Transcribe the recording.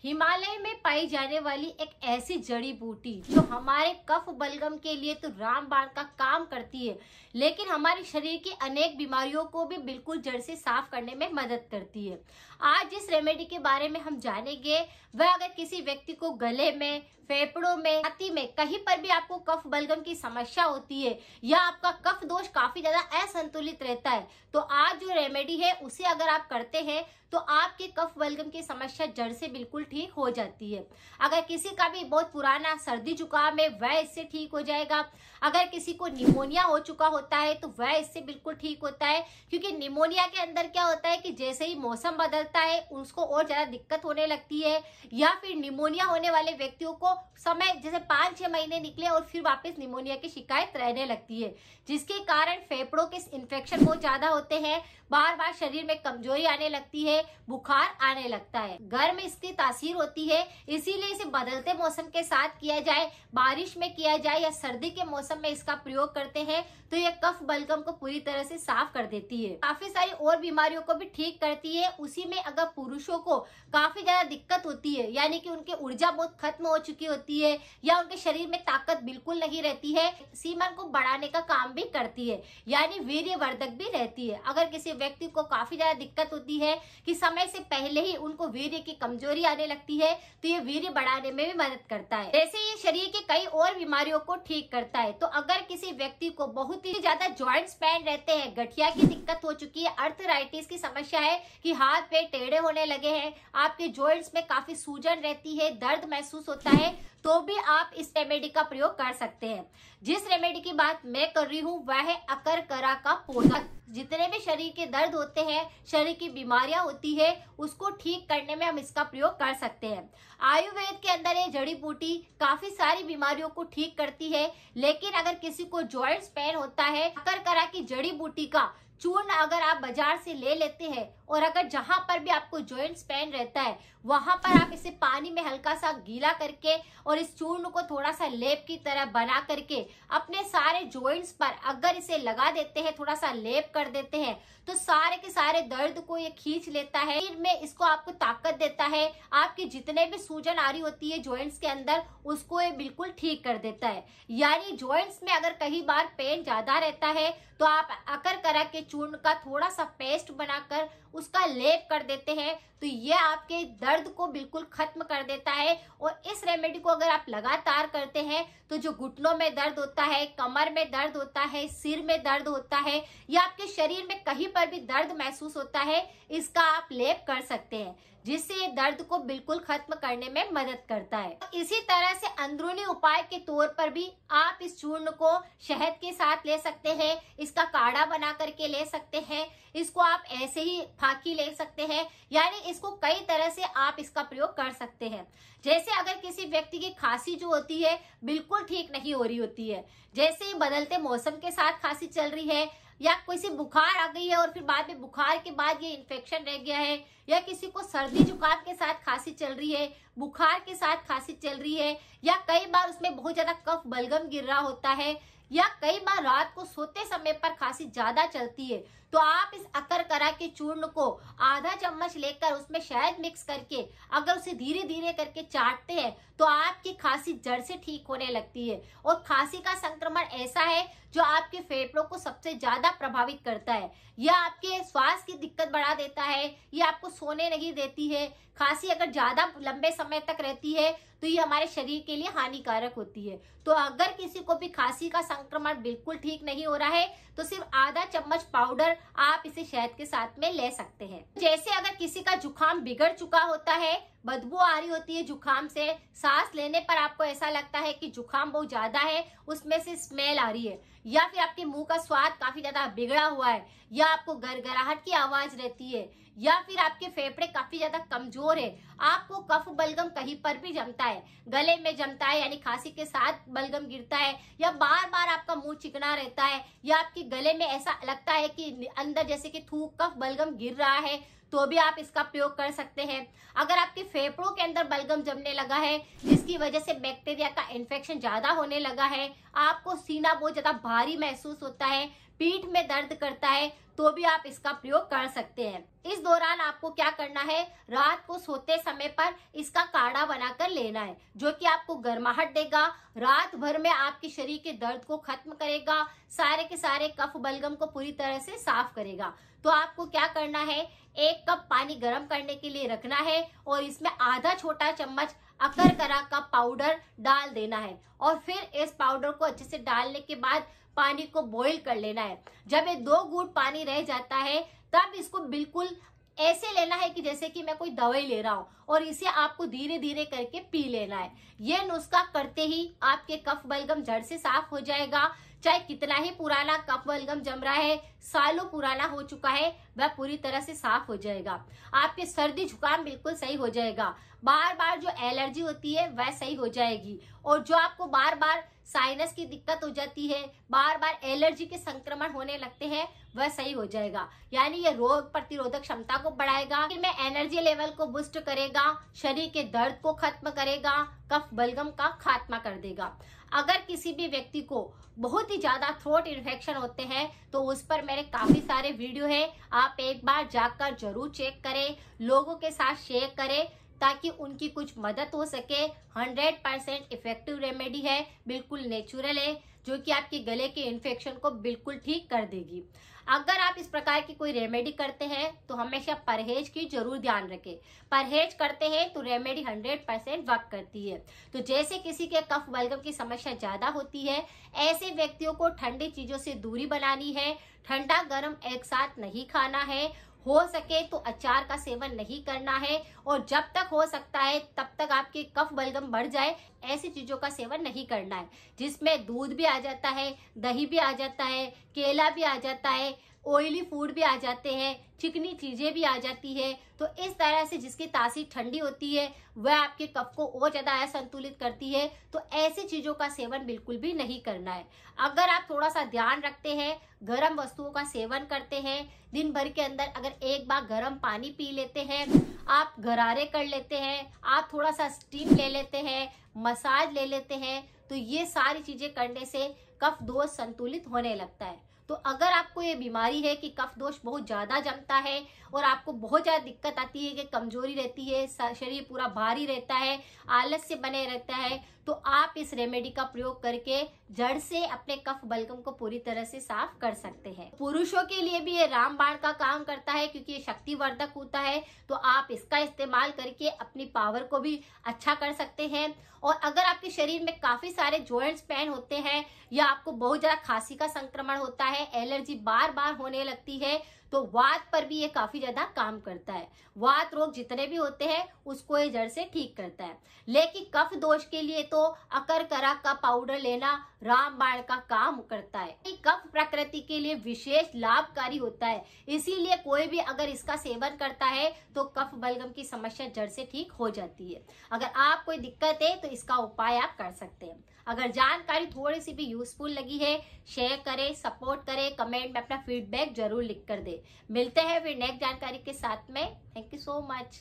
हिमालय में पाई जाने वाली एक ऐसी जड़ी बूटी जो हमारे कफ बलगम के लिए तो रामबाण का काम करती है, लेकिन हमारे शरीर की अनेक बीमारियों को भी बिल्कुल जड़ से साफ करने में मदद करती है। आज जिस रेमेडी के बारे में हम जानेंगे वह अगर किसी व्यक्ति को गले में, फेफड़ों में, छाती में कहीं पर भी आपको कफ बलगम की समस्या होती है या आपका कफ दोष काफी ज्यादा असंतुलित रहता है, तो आज जो रेमेडी है उसे अगर आप करते हैं तो आपके कफ बलगम की समस्या जड़ से बिल्कुल ठीक हो जाती है। अगर किसी का भी बहुत पुराना सर्दी जुकाम है वह इससे ठीक हो जाएगा। अगर किसी को निमोनिया हो चुका होता है तो वह इससे बिल्कुल ठीक होता है, क्योंकि निमोनिया के अंदर क्या होता है कि जैसे ही मौसम बदलता है उसको और ज्यादा दिक्कत होने लगती है, या फिर निमोनिया होने वाले व्यक्तियों को समय जैसे 5-6 महीने निकले और फिर वापस निमोनिया की शिकायत रहने लगती है, जिसके कारण फेफड़ों के इन्फेक्शन बहुत ज्यादा होते हैं, बार बार शरीर में कमजोरी आने लगती है, बुखार आने लगता है, घर में इसकी तासीर होती है। इसीलिए इसे बदलते मौसम के साथ किया जाए, बारिश में किया जाए या सर्दी के मौसम में इसका प्रयोग करते हैं तो ये कफ बलगम को पूरी तरह से साफ कर देती है। काफी सारी और बीमारियों को भी ठीक करती है। उसी में अगर पुरुषों को काफी ज्यादा दिक्कत होती है, यानी कि उनकी ऊर्जा बहुत खत्म हो चुकी होती है या उनके शरीर में ताकत बिल्कुल नहीं रहती है, सीमन को बढ़ाने का काम भी करती है, यानी वीर्यवर्धक भी रहती है। अगर किसी व्यक्ति को काफी ज्यादा दिक्कत होती है कि समय से पहले ही उनको वीर्य की कमजोरी आने लगती है, तो ये वीर्य बढ़ाने में भी मदद करता है। जैसे ये शरीर की कई और बीमारियों को ठीक करता है। तो अगर किसी व्यक्ति को बहुत ही ज्यादा जॉइंट्स पेन रहते हैं, गठिया की दिक्कत हो चुकी है, अर्थराइटिस की समस्या है कि हाथ पैर टेढ़े होने लगे हैं, आपके जॉइंट्स में काफी सूजन रहती है, दर्द महसूस होता है, तो भी आप इस रेमेडी का प्रयोग कर सकते हैं। जिस रेमेडी की बात मैं कर रही हूँ वह है अकरकरा का पौधा। जितने भी शरीर के दर्द होते हैं, शरीर की बीमारियां होती है, उसको ठीक करने में हम इसका प्रयोग कर सकते हैं। आयुर्वेद के अंदर ये जड़ी बूटी काफी सारी बीमारियों को ठीक करती है, लेकिन अगर किसी को जॉइंट्स पेन होता है, अकरकरा की जड़ी बूटी का चूर्ण अगर आप बाजार से ले लेते हैं और अगर जहां पर भी आपको जॉइंट्स पेन रहता है वहां पर आप इसे पानी में हल्का सा गीला करके और इस चूर्ण को थोड़ा सा लेप की तरह बना करके अपने सारे जॉइंट्स पर अगर इसे लगा देते हैं, थोड़ा सा लेप कर देते हैं, तो सारे के सारे दर्द को ये खींच लेता है। शरीर में इसको आपको ताकत देता है, आपकी जितने भी सूजन आ रही होती है जॉइंट्स के अंदर उसको ये बिल्कुल ठीक कर देता है। यानी जॉइंट्स में अगर कई बार पेन ज्यादा रहता है तो आप अकरकरा के चूर्ण का थोड़ा सा पेस्ट बनाकर उसका लेप कर देते हैं, तो ये आपके दर्द को बिल्कुल खत्म कर देता है। और इस रेमेडी को अगर आप लगातार करते हैं तो जो घुटनों में दर्द होता है, कमर में दर्द होता है, सिर में दर्द होता है या आपके शरीर में कहीं पर भी दर्द महसूस होता है, इसका आप लेप कर सकते हैं, जिससे ये दर्द को बिल्कुल खत्म करने में मदद करता है। इसी तरह से अंदरूनी उपाय के तौर पर भी आप इस चूर्ण को शहद के साथ ले सकते हैं, इसका काढ़ा बना करके ले सकते हैं, इसको आप ऐसे ही फाकी ले सकते हैं, यानी इसको कई तरह से आप इसका प्रयोग कर सकते हैं। जैसे अगर किसी व्यक्ति की खांसी जो होती है बिल्कुल ठीक नहीं हो रही होती है, जैसे ही बदलते मौसम के साथ खांसी चल रही है या किसी बुखार आ गई है और फिर बाद में बुखार के बाद ये इन्फेक्शन रह गया है, या किसी को सर्दी जुकाम के साथ खांसी चल रही है, बुखार के साथ खांसी चल रही है, या कई बार उसमें बहुत ज्यादा कफ बलगम गिर रहा होता है, या कई बार रात को सोते समय पर खांसी ज्यादा चलती है, तो आप इस अकरकरा के चूर्ण को आधा चम्मच लेकर उसमें शहद मिक्स करके अगर उसे धीरे धीरे करके चाटते हैं तो आपकी खांसी जड़ से ठीक होने लगती है। और खांसी का संक्रमण ऐसा है जो आपके फेफड़ों को सबसे ज्यादा प्रभावित करता है, यह आपके श्वास की दिक्कत बढ़ा देता है, ये आपको सोने नहीं देती है। खांसी अगर ज्यादा लंबे समय तक रहती है तो ये हमारे शरीर के लिए हानिकारक होती है। तो अगर किसी को भी खांसी का संक्रमण बिल्कुल ठीक नहीं हो रहा है तो सिर्फ आधा चम्मच पाउडर आप इसे शहद के साथ में ले सकते हैं। जैसे अगर किसी का जुकाम बिगड़ चुका होता है, बदबू आ रही होती है जुकाम से, सांस लेने पर आपको ऐसा लगता है कि जुकाम बहुत ज्यादा है, उसमें से स्मेल आ रही है, या फिर आपके मुंह का स्वाद काफी ज्यादा बिगड़ा हुआ है, या आपको गरगराहट की आवाज रहती है, या फिर आपके फेफड़े काफी ज्यादा कमजोर है, आपको कफ बलगम कहीं पर भी जमता है, गले में जमता है यानी खांसी के साथ बलगम गिरता है, या बार बार आपका मुंह चिकना रहता है, या आपके गले में ऐसा लगता है कि अंदर जैसे कि थूक कफ बलगम गिर रहा है, तो भी आप इसका प्रयोग कर सकते हैं। अगर आपके फेफड़ों के अंदर बलगम जमने लगा है जिसकी वजह से बैक्टीरिया का इन्फेक्शन ज्यादा होने लगा है, आपको सीना बहुत ज्यादा भारी महसूस होता है, पीठ में दर्द करता है तो भी आप इसका प्रयोग कर सकते हैं। इस दौरान आपको क्या करना है, रात को सोते समय पर इसका काढ़ा बनाकर लेना है, जो कि आपको गर्माहट देगा, रात भर में आपके शरीर के दर्द को खत्म करेगा, सारे के सारे कफ बलगम को पूरी तरह से साफ करेगा। तो आपको क्या करना है, 1 कप पानी गर्म करने के लिए रखना है और इसमें आधा छोटा चम्मच अकरकरा का पाउडर डाल देना है और फिर इस पाउडर को अच्छे से डालने के बाद पानी को बॉईल कर लेना है। जब ये 2 घूंट पानी रह जाता है तब इसको बिल्कुल ऐसे लेना है कि जैसे कि मैं कोई दवाई ले रहा हूं और इसे आपको धीरे धीरे करके पी लेना है। ये नुस्खा करते ही आपके कफ बलगम जड़ से साफ हो जाएगा। चाहे कितना ही पुराना कफ बलगम जम रहा है, सालों पुराना हो चुका है, वह पूरी तरह से साफ हो जाएगा। आपके सर्दी जुकाम बिल्कुल सही हो जाएगा। बार बार जो एलर्जी होती है वह सही हो जाएगी और जो आपको बार बार साइनस की दिक्कत हो जाती है, बार बार एलर्जी के संक्रमण होने लगते हैं, वह सही हो जाएगा। यानी ये रोग प्रतिरोधक क्षमता को बढ़ाएगा, इनमें एनर्जी लेवल को बूस्ट करेगा, शरीर के दर्द को खत्म करेगा, कफ बलगम का खात्मा कर देगा। अगर किसी भी व्यक्ति को बहुत ही ज्यादा थ्रोट इन्फेक्शन होते हैं तो उस पर मेरे काफी सारे वीडियो है, आप एक बार जाकर जरूर चेक करें, लोगों के साथ शेयर करें ताकि उनकी कुछ मदद हो सके। 100% इफेक्टिव रेमेडी है, बिल्कुल नेचुरल है, जो कि आपके गले के इन्फेक्शन को बिल्कुल ठीक कर देगी। अगर आप इस प्रकार की कोई रेमेडी करते हैं तो हमेशा परहेज की जरूर ध्यान रखें। परहेज करते हैं तो रेमेडी 100% वर्क करती है। तो जैसे किसी के कफ बलगम की समस्या ज्यादा होती है, ऐसे व्यक्तियों को ठंडी चीजों से दूरी बनानी है, ठंडा गर्म एक साथ नहीं खाना है, हो सके तो अचार का सेवन नहीं करना है और जब तक हो सकता है तब तक आपके कफ बलगम बढ़ जाए ऐसी चीजों का सेवन नहीं करना है, जिसमें दूध भी आ जाता है, दही भी आ जाता है, केला भी आ जाता है, ऑयली फूड भी आ जाते हैं, चिकनी चीजें भी आ जाती है। तो इस तरह से जिसकी तासीर ठंडी होती है वह आपके कफ को और ज्यादा असंतुलित करती है, तो ऐसी चीजों का सेवन बिल्कुल भी नहीं करना है। अगर आप थोड़ा सा ध्यान रखते हैं, गर्म वस्तुओं का सेवन करते हैं, दिन भर के अंदर अगर एक बार गर्म पानी पी लेते हैं, आप गरारे कर लेते हैं, आप थोड़ा सा स्टीम ले लेते हैं, मसाज ले लेते हैं, तो ये सारी चीजें करने से कफ दोष संतुलित होने लगता है। तो अगर आपको ये बीमारी है कि कफ दोष बहुत ज्यादा जमता है और आपको बहुत ज्यादा दिक्कत आती है कि कमजोरी रहती है, शरीर पूरा भारी रहता है, आलस्य बने रहता है, तो आप इस रेमेडी का प्रयोग करके जड़ से अपने कफ बलगम को पूरी तरह से साफ कर सकते हैं। पुरुषों के लिए भी ये रामबाण का काम करता है क्योंकि ये शक्तिवर्धक होता है, तो आप इसका इस्तेमाल करके अपनी पावर को भी अच्छा कर सकते हैं। और अगर आपके शरीर में काफी सारे जॉइंट्स पेन होते हैं या आपको बहुत ज्यादा खांसी का संक्रमण होता है, एलर्जी बार बार होने लगती है, तो वात पर भी ये काफी ज्यादा काम करता है। वात रोग जितने भी होते हैं उसको ये जड़ से ठीक करता है। लेकिन कफ दोष के लिए तो अकरकरा का पाउडर लेना रामबाण का काम करता है। कफ प्रकृति के लिए विशेष लाभकारी होता है, इसीलिए कोई भी अगर इसका सेवन करता है तो कफ बलगम की समस्या जड़ से ठीक हो जाती है। अगर आप कोई दिक्कत है तो इसका उपाय आप कर सकते हैं। अगर जानकारी थोड़ी सी भी यूजफुल लगी है, शेयर करें, सपोर्ट करें, कमेंट में अपना फीडबैक जरूर लिख कर दे। मिलते हैं फिर नेक्स्ट जानकारी के साथ में। Thank you so much.